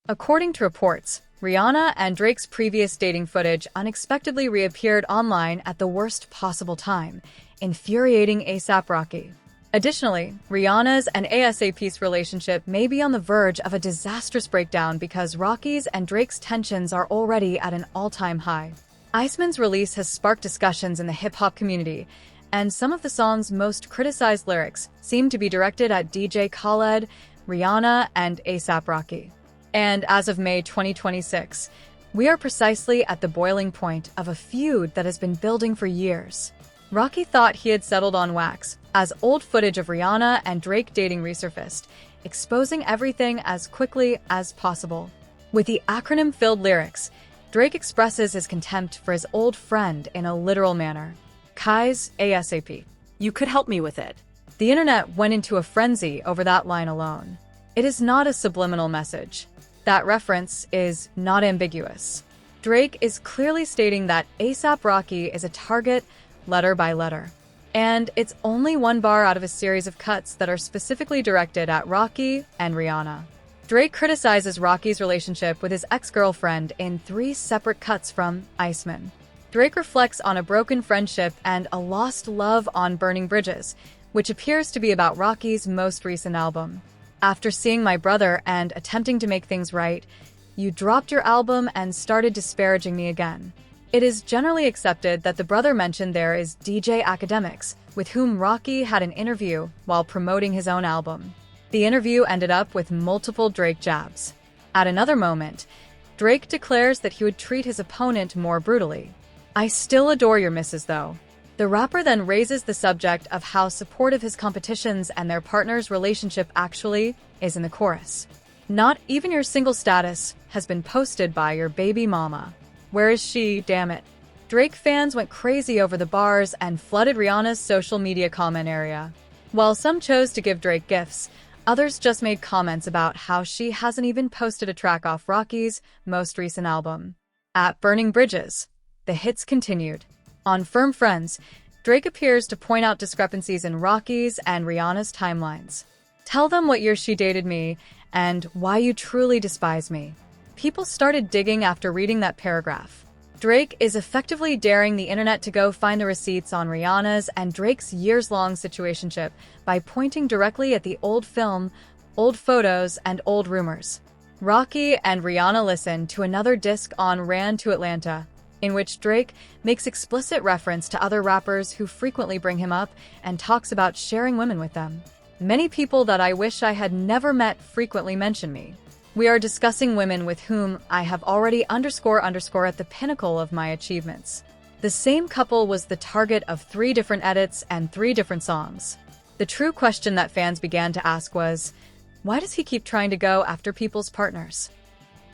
According to reports, Rihanna and Drake's previous dating footage unexpectedly reappeared online at the worst possible time, infuriating A$AP Rocky. Additionally, Rihanna's and A$AP's relationship may be on the verge of a disastrous breakdown because Rocky's and Drake's tensions are already at an all-time high. Iceman's release has sparked discussions in the hip-hop community, and some of the song's most criticized lyrics seem to be directed at DJ Khaled, Rihanna, and A$AP Rocky. And as of May 2026, we are precisely at the boiling point of a feud that has been building for years. Rocky thought he had settled on wax, as old footage of Rihanna and Drake dating resurfaced, exposing everything as quickly as possible. With the acronym-filled lyrics, Drake expresses his contempt for his old friend in a literal manner. Kai's ASAP. You could help me with it. The internet went into a frenzy over that line alone. It is not a subliminal message. That reference is not ambiguous. Drake is clearly stating that A$AP Rocky is a target, letter by letter. And it's only one bar out of a series of cuts that are specifically directed at Rocky and Rihanna. Drake criticizes Rocky's relationship with his ex-girlfriend in 3 separate cuts from Iceman. Drake reflects on a broken friendship and a lost love on Burning Bridges, which appears to be about Rocky's most recent album. After seeing my brother and attempting to make things right, you dropped your album and started disparaging me again. It is generally accepted that the brother mentioned there is DJ Academics, with whom Rocky had an interview while promoting his own album. The interview ended up with multiple Drake jabs. At another moment, Drake declares that he would treat his opponent more brutally. I still adore your misses, though. The rapper then raises the subject of how supportive his competitions and their partner's relationship actually is in the chorus. Not even your single status has been posted by your baby mama. Where is she, damn it? Drake fans went crazy over the bars and flooded Rihanna's social media comment area. While some chose to give Drake gifts, others just made comments about how she hasn't even posted a track off Rocky's most recent album. At Burning Bridges, the hits continued. On Firm Friends, Drake appears to point out discrepancies in Rocky's and Rihanna's timelines. Tell them what year she dated me and why you truly despise me. People started digging after reading that paragraph. Drake is effectively daring the internet to go find the receipts on Rihanna's and Drake's years-long situationship by pointing directly at the old film, old photos, and old rumors. Rocky and Rihanna listened to another disc on Ran to Atlanta, in which Drake makes explicit reference to other rappers who frequently bring him up and talks about sharing women with them. Many people that I wish I had never met frequently mention me. We are discussing women with whom I have already __ at the pinnacle of my achievements. The same couple was the target of 3 different edits and 3 different songs. The true question that fans began to ask was, why does he keep trying to go after people's partners?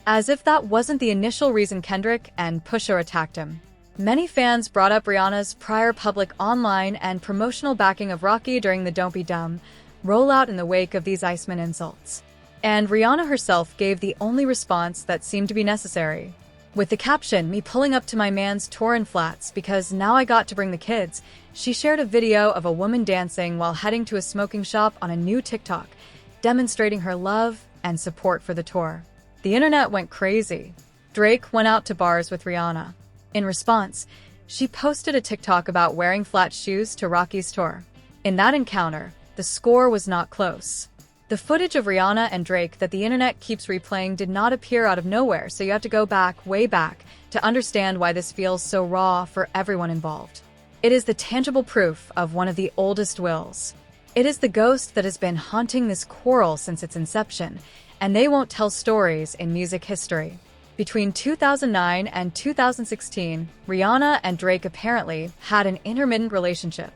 As if that wasn't the initial reason Kendrick and Pusha attacked him. Many fans brought up Rihanna's prior public online and promotional backing of Rocky during the Don't Be Dumb rollout in the wake of these Iceman insults. And Rihanna herself gave the only response that seemed to be necessary. With the caption, "Me pulling up to my man's tour in flats because now I got to bring the kids," she shared a video of a woman dancing while heading to a smoking shop on a new TikTok, demonstrating her love and support for the tour. The internet went crazy. Drake went out to bars with Rihanna. In response, she posted a TikTok about wearing flat shoes to Rocky's tour. In that encounter, the score was not close. The footage of Rihanna and Drake that the internet keeps replaying did not appear out of nowhere, so you have to go back, way back, to understand why this feels so raw for everyone involved. It is the tangible proof of one of the oldest wills. It is the ghost that has been haunting this quarrel since its inception, and they won't tell stories in music history. Between 2009 and 2016, Rihanna and Drake apparently had an intermittent relationship.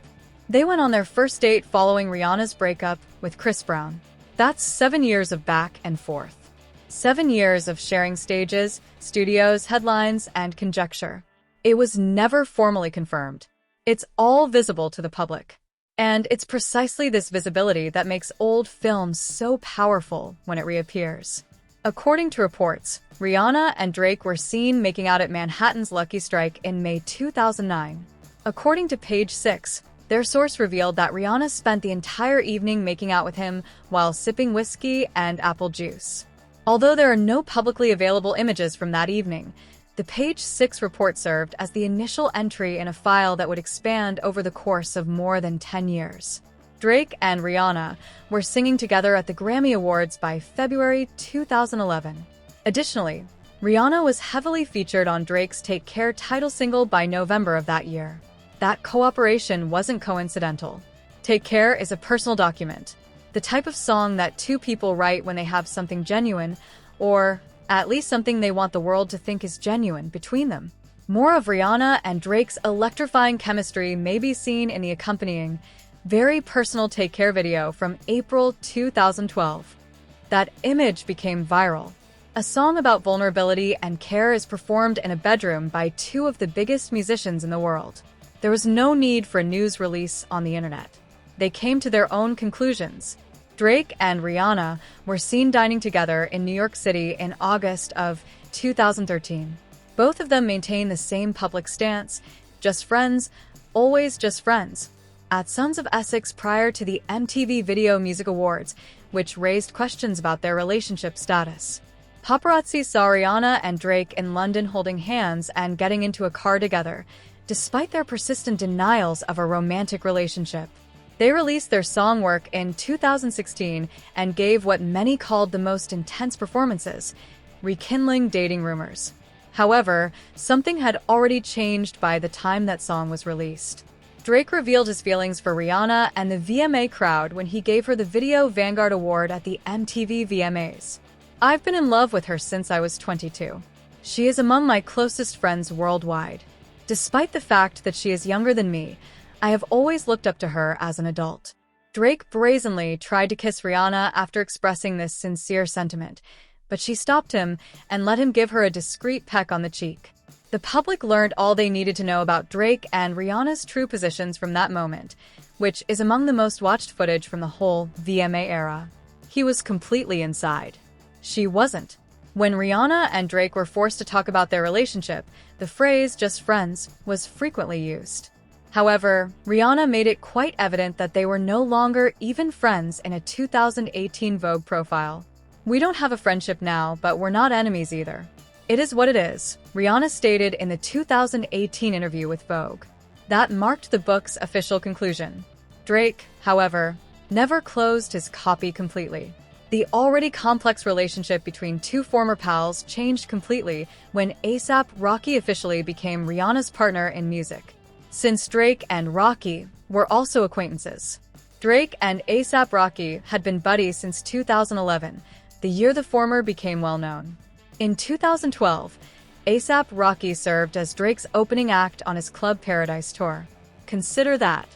They went on their first date following Rihanna's breakup with Chris Brown. That's 7 years of back and forth. 7 years of sharing stages, studios, headlines, and conjecture. It was never formally confirmed. It's all visible to the public. And it's precisely this visibility that makes old films so powerful when it reappears. According to reports, Rihanna and Drake were seen making out at Manhattan's Lucky Strike in May 2009. According to Page 6, their source revealed that Rihanna spent the entire evening making out with him while sipping whiskey and apple juice. Although there are no publicly available images from that evening, the Page 6 report served as the initial entry in a file that would expand over the course of more than 10 years. Drake and Rihanna were singing together at the Grammy Awards by February 2011. Additionally, Rihanna was heavily featured on Drake's Take Care title single by November of that year. That cooperation wasn't coincidental. Take Care is a personal document, the type of song that two people write when they have something genuine, or at least something they want the world to think is genuine, between them. More of Rihanna and Drake's electrifying chemistry may be seen in the accompanying, very personal Take Care video from April 2012. That image became viral. A song about vulnerability and care is performed in a bedroom by two of the biggest musicians in the world. There was no need for a news release on the internet. They came to their own conclusions. Drake and Rihanna were seen dining together in New York City in August of 2013. Both of them maintain the same public stance, just friends, always just friends, at Sons of Essex prior to the MTV Video Music Awards, which raised questions about their relationship status. Paparazzi saw Rihanna and Drake in London holding hands and getting into a car together, despite their persistent denials of a romantic relationship. They released their song Work in 2016 and gave what many called the most intense performances, rekindling dating rumors. However, something had already changed by the time that song was released. Drake revealed his feelings for Rihanna and the VMA crowd when he gave her the Video Vanguard Award at the MTV VMAs. "I've been in love with her since I was 22. She is among my closest friends worldwide. Despite the fact that she is younger than me, I have always looked up to her as an adult." Drake brazenly tried to kiss Rihanna after expressing this sincere sentiment, but she stopped him and let him give her a discreet peck on the cheek. The public learned all they needed to know about Drake and Rihanna's true positions from that moment, which is among the most watched footage from the whole VMA era. He was completely inside. She wasn't. When Rihanna and Drake were forced to talk about their relationship, the phrase "just friends" was frequently used. However, Rihanna made it quite evident that they were no longer even friends in a 2018 Vogue profile. "We don't have a friendship now, but we're not enemies either. It is what it is," Rihanna stated in the 2018 interview with Vogue. That marked the book's official conclusion. Drake, however, never closed his copy completely. The already complex relationship between two former pals changed completely when A$AP Rocky officially became Rihanna's partner in music. Since Drake and Rocky were also acquaintances. Drake and A$AP Rocky had been buddies since 2011, the year the former became well-known. In 2012, A$AP Rocky served as Drake's opening act on his Club Paradise tour. Consider that.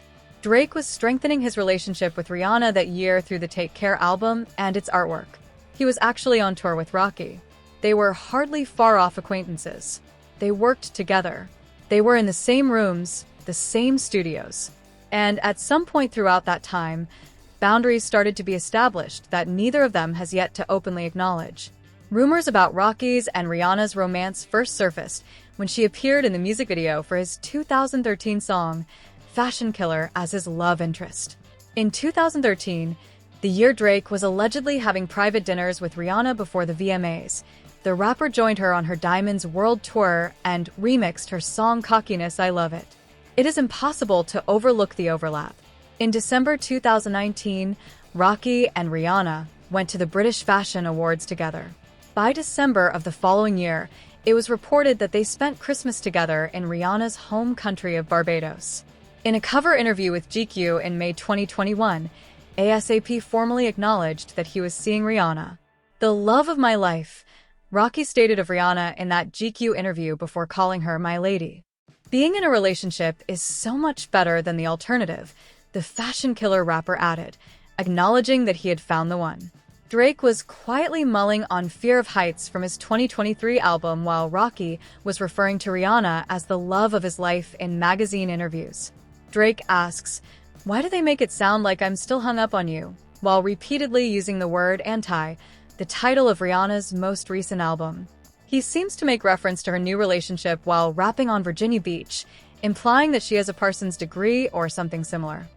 Drake was strengthening his relationship with Rihanna that year through the Take Care album and its artwork. He was actually on tour with Rocky. They were hardly far-off acquaintances. They worked together. They were in the same rooms, the same studios. And at some point throughout that time, boundaries started to be established that neither of them has yet to openly acknowledge. Rumors about Rocky's and Rihanna's romance first surfaced when she appeared in the music video for his 2013 song, Fashion Killer, as his love interest. In 2013, the year Drake was allegedly having private dinners with Rihanna before the VMAs, the rapper joined her on her Diamonds World Tour and remixed her song Cockiness, I Love It. It is impossible to overlook the overlap. In December 2019, Rocky and Rihanna went to the British Fashion Awards together. By December of the following year, it was reported that they spent Christmas together in Rihanna's home country of Barbados. In a cover interview with GQ in May 2021, A$AP formally acknowledged that he was seeing Rihanna. "The love of my life," Rocky stated of Rihanna in that GQ interview before calling her "my lady." "Being in a relationship is so much better than the alternative," the Fashion Killer rapper added, acknowledging that he had found the one. Drake was quietly mulling on Fear of Heights from his 2023 album, while Rocky was referring to Rihanna as the love of his life in magazine interviews. Drake asks, "Why do they make it sound like I'm still hung up on you?" while repeatedly using the word "anti," the title of Rihanna's most recent album. He seems to make reference to her new relationship while rapping on Virginia Beach, implying that she has a Parsons degree or something similar.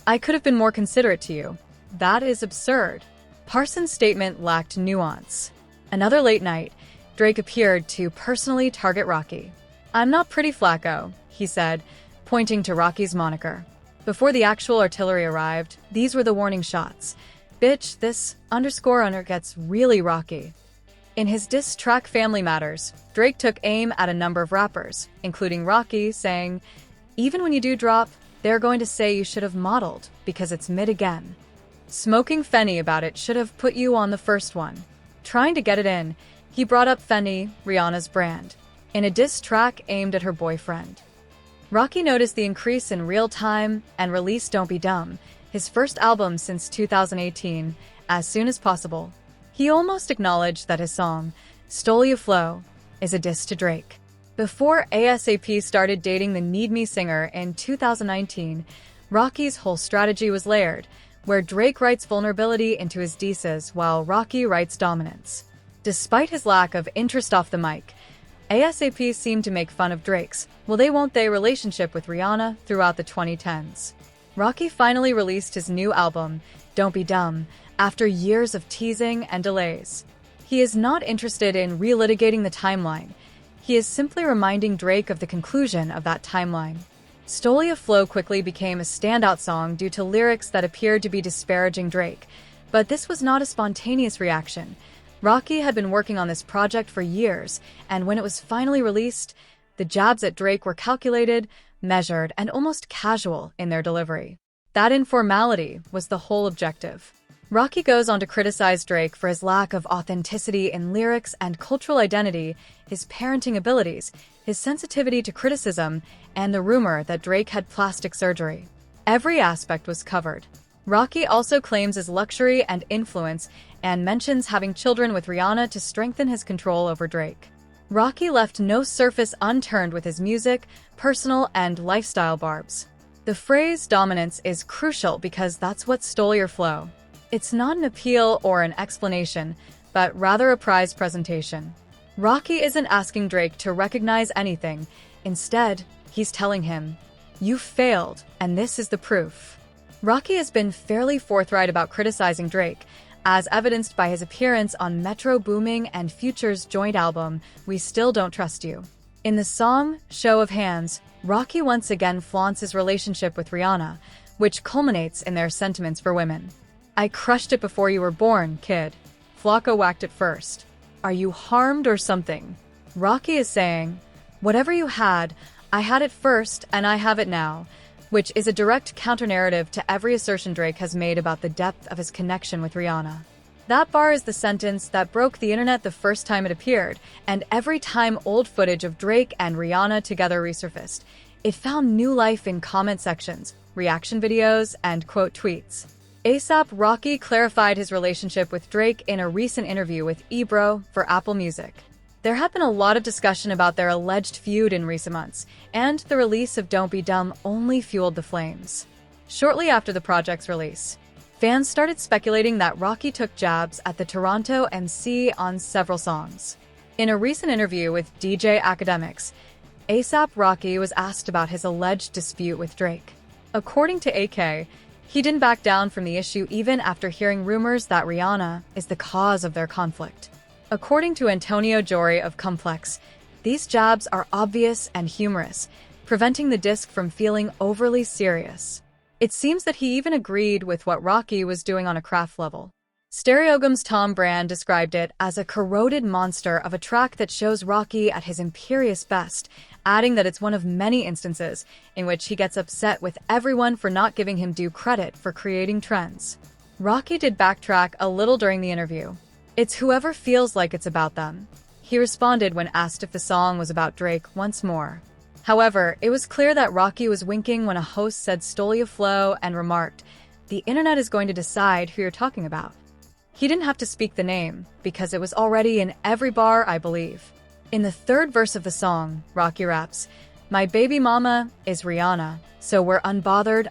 "I could have been more considerate to you. That is absurd." Parsons' statement lacked nuance. Another late night, Drake appeared to personally target Rocky. "I'm not pretty Flacco," he said, pointing to Rocky's moniker. Before the actual artillery arrived, these were the warning shots. "Bitch, this _under gets really rocky." In his diss track Family Matters, Drake took aim at a number of rappers, including Rocky, saying, "Even when you do drop, they're going to say you should have modeled, because it's mid again. Smoking Fenny about it should have put you on the first one." Trying to get it in, he brought up Fenny, Rihanna's brand, in a diss track aimed at her boyfriend. Rocky noticed the increase in real time and released Don't Be Dumb, his first album since 2018, as soon as possible. He almost acknowledged that his song, Stole Ya Flow, is a diss to Drake. Before ASAP started dating the Need Me singer in 2019, Rocky's whole strategy was layered, where Drake writes vulnerability into his disses while Rocky writes dominance. Despite his lack of interest off the mic, ASAP seemed to make fun of Drake's "will they won't they" relationship with Rihanna throughout the 2010s. Rocky finally released his new album, Don't Be Dumb, after years of teasing and delays. He is not interested in relitigating the timeline. He is simply reminding Drake of the conclusion of that timeline. Stole Ya Flow quickly became a standout song due to lyrics that appeared to be disparaging Drake, but this was not a spontaneous reaction. Rocky had been working on this project for years, and when it was finally released, the jabs at Drake were calculated, measured, and almost casual in their delivery. That informality was the whole objective. Rocky goes on to criticize Drake for his lack of authenticity in lyrics and cultural identity, his parenting abilities, his sensitivity to criticism, and the rumor that Drake had plastic surgery. Every aspect was covered. Rocky also claims his luxury and influence and mentions having children with Rihanna to strengthen his control over Drake. Rocky left no surface unturned with his music, personal, and lifestyle barbs. The phrase dominance is crucial because that's what stole your flow. It's not an appeal or an explanation, but rather a prize presentation. Rocky isn't asking Drake to recognize anything. Instead, he's telling him, "You failed, and this is the proof." Rocky has been fairly forthright about criticizing Drake, as evidenced by his appearance on Metro Boomin and Future's joint album, We Still Don't Trust You. In the song, Show of Hands, Rocky once again flaunts his relationship with Rihanna, which culminates in their sentiments for women. "I crushed it before you were born, kid. Flocko whacked it first. Are you harmed or something?" Rocky is saying, "Whatever you had, I had it first and I have it now," which is a direct counter-narrative to every assertion Drake has made about the depth of his connection with Rihanna. That bar is the sentence that broke the internet the first time it appeared, and every time old footage of Drake and Rihanna together resurfaced, it found new life in comment sections, reaction videos, and quote tweets. ASAP Rocky clarified his relationship with Drake in a recent interview with Ebro for Apple Music. There had been a lot of discussion about their alleged feud in recent months, and the release of Don't Be Dumb only fueled the flames. Shortly after the project's release, fans started speculating that Rocky took jabs at the Toronto MC on several songs. In a recent interview with DJ Academics, ASAP Rocky was asked about his alleged dispute with Drake. According to AK, he didn't back down from the issue even after hearing rumors that Rihanna is the cause of their conflict. According to Antonio Jory of Complex, these jabs are obvious and humorous, preventing the disc from feeling overly serious. It seems that he even agreed with what Rocky was doing on a craft level. Stereogram's Tom Brand described it as a corroded monster of a track that shows Rocky at his imperious best, adding that it's one of many instances in which he gets upset with everyone for not giving him due credit for creating trends. Rocky did backtrack a little during the interview. "It's whoever feels like it's about them," he responded when asked if the song was about Drake once more. However, it was clear that Rocky was winking when a host said "Stole Ya Flow" and remarked, "The internet is going to decide who you're talking about." He didn't have to speak the name, because it was already in every bar, I believe. In the third verse of the song, Rocky raps, "My baby mama is Rihanna, so we're unbothered."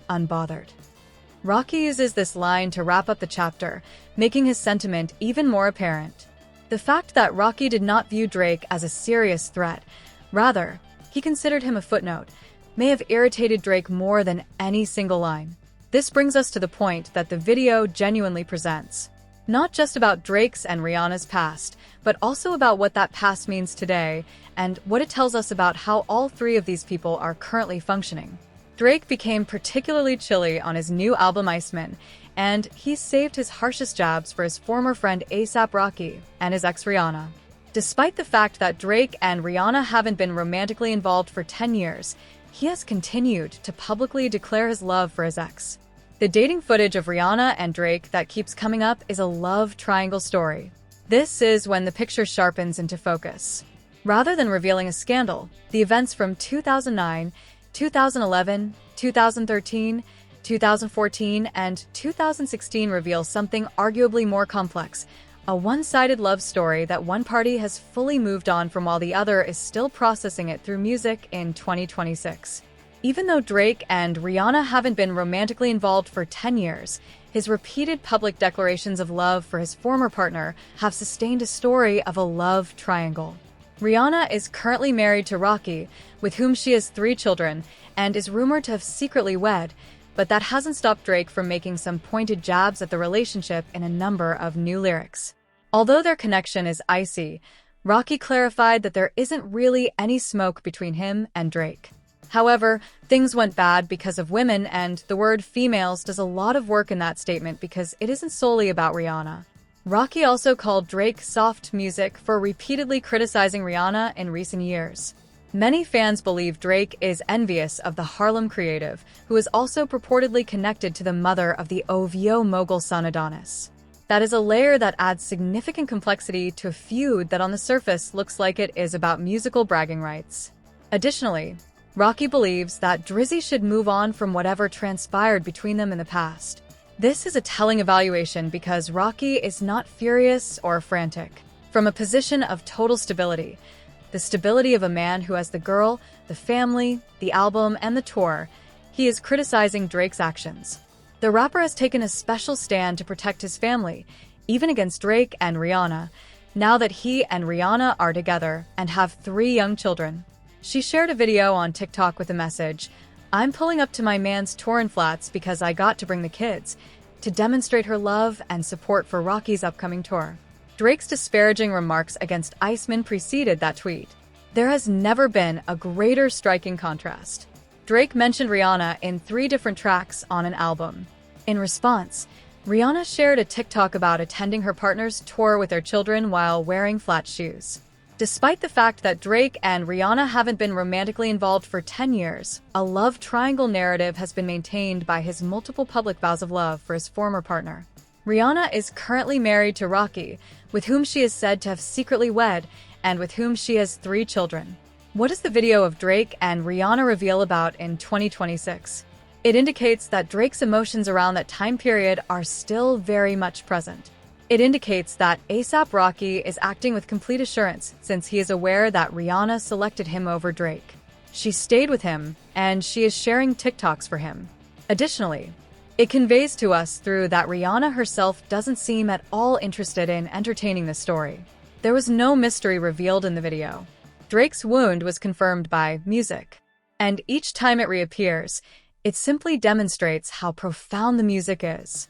Rocky uses this line to wrap up the chapter, making his sentiment even more apparent. The fact that Rocky did not view Drake as a serious threat, rather, he considered him a footnote, may have irritated Drake more than any single line. This brings us to the point that the video genuinely presents. Not just about Drake's and Rihanna's past, but also about what that past means today and what it tells us about how all three of these people are currently functioning. Drake became particularly chilly on his new album Iceman, and he saved his harshest jabs for his former friend A$AP Rocky and his ex Rihanna. Despite the fact that Drake and Rihanna haven't been romantically involved for 10 years, he has continued to publicly declare his love for his ex. The dating footage of Rihanna and Drake that keeps coming up is a love triangle story. This is when the picture sharpens into focus. Rather than revealing a scandal, the events from 2009, 2011, 2013, 2014, and 2016 reveal something arguably more complex, a one-sided love story that one party has fully moved on from while the other is still processing it through music in 2026. Even though Drake and Rihanna haven't been romantically involved for 10 years, his repeated public declarations of love for his former partner have sustained a story of a love triangle. Rihanna is currently married to Rocky, with whom she has 3 children, and is rumored to have secretly wed, but that hasn't stopped Drake from making some pointed jabs at the relationship in a number of new lyrics. Although their connection is icy, Rocky clarified that there isn't really any smoke between him and Drake. However, things went bad because of women, and the word females does a lot of work in that statement because it isn't solely about Rihanna. Rocky also called Drake soft music for repeatedly criticizing Rihanna in recent years. Many fans believe Drake is envious of the Harlem creative, who is also purportedly connected to the mother of the OVO mogul son Adonis. That is a layer that adds significant complexity to a feud that on the surface looks like it is about musical bragging rights. Additionally, Rocky believes that Drizzy should move on from whatever transpired between them in the past. This is a telling evaluation because Rocky is not furious or frantic. From a position of total stability, the stability of a man who has the girl, the family, the album, and the tour, he is criticizing Drake's actions. The rapper has taken a special stand to protect his family, even against Drake and Rihanna, now that he and Rihanna are together and have 3 young children. She shared a video on TikTok with a message, "I'm pulling up to my man's tour in flats because I got to bring the kids," to demonstrate her love and support for Rocky's upcoming tour. Drake's disparaging remarks against Iceman preceded that tweet. There has never been a greater striking contrast. Drake mentioned Rihanna in 3 different tracks on an album. In response, Rihanna shared a TikTok about attending her partner's tour with their children while wearing flat shoes. Despite the fact that Drake and Rihanna haven't been romantically involved for 10 years, a love triangle narrative has been maintained by his multiple public vows of love for his former partner. Rihanna is currently married to Rocky, with whom she is said to have secretly wed, and with whom she has 3 children. What does the video of Drake and Rihanna reveal about in 2026? It indicates that Drake's emotions around that time period are still very much present. It indicates that A$AP Rocky is acting with complete assurance since he is aware that Rihanna selected him over Drake. She stayed with him, and she is sharing TikToks for him. Additionally, it conveys to us through that Rihanna herself doesn't seem at all interested in entertaining the story. There was no mystery revealed in the video. Drake's wound was confirmed by music, and each time it reappears, it simply demonstrates how profound the music is.